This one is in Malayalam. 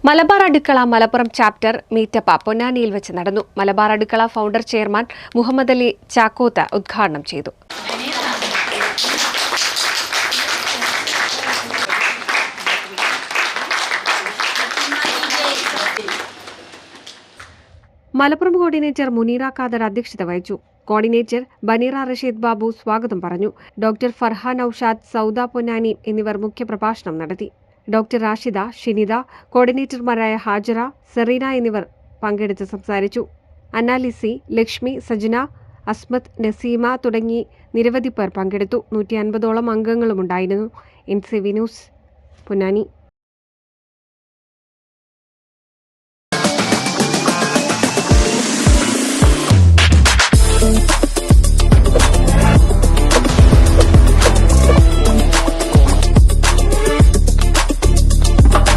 മലബാർ അടുക്കള മലപ്പുറം ചാപ്റ്റർ മീറ്റപ്പ് പൊന്നാനിയിൽ വെച്ച് നടന്നു. മലബാർ അടുക്കള ഫൗണ്ടർ ചെയർമാൻ മുഹമ്മദ് അലി ചാക്കോത്ത് ഉദ്ഘാടനം ചെയ്തു. മലപ്പുറം കോർഡിനേറ്റർ മുനീറ ഖാദർ അധ്യക്ഷത വഹിച്ചു. കോർഡിനേറ്റർ ബനീറ റഷീദ് ബാബു സ്വാഗതം പറഞ്ഞു. ഡോക്ടർ ഫർഹാൻ ഔഷാദ്, സൗദ പൊന്നാനി എന്നിവർ മുഖ്യപ്രഭാഷണം നടത്തി. ഡോക്ടർ റാഷിദ, ഷിനിത, കോർഡിനേറ്റർമാരായ ഹാജറ, സെറീന എന്നിവർ പങ്കെടുത്ത് സംസാരിച്ചു. അന്നാലിസി, ലക്ഷ്മി, സജന, അസ്മത്ത്, നസീമ തുടങ്ങി നിരവധി പേർ പങ്കെടുത്തു. 150ഓളം അംഗങ്ങളുമുണ്ടായിരുന്നു. NCV news, Ponnani.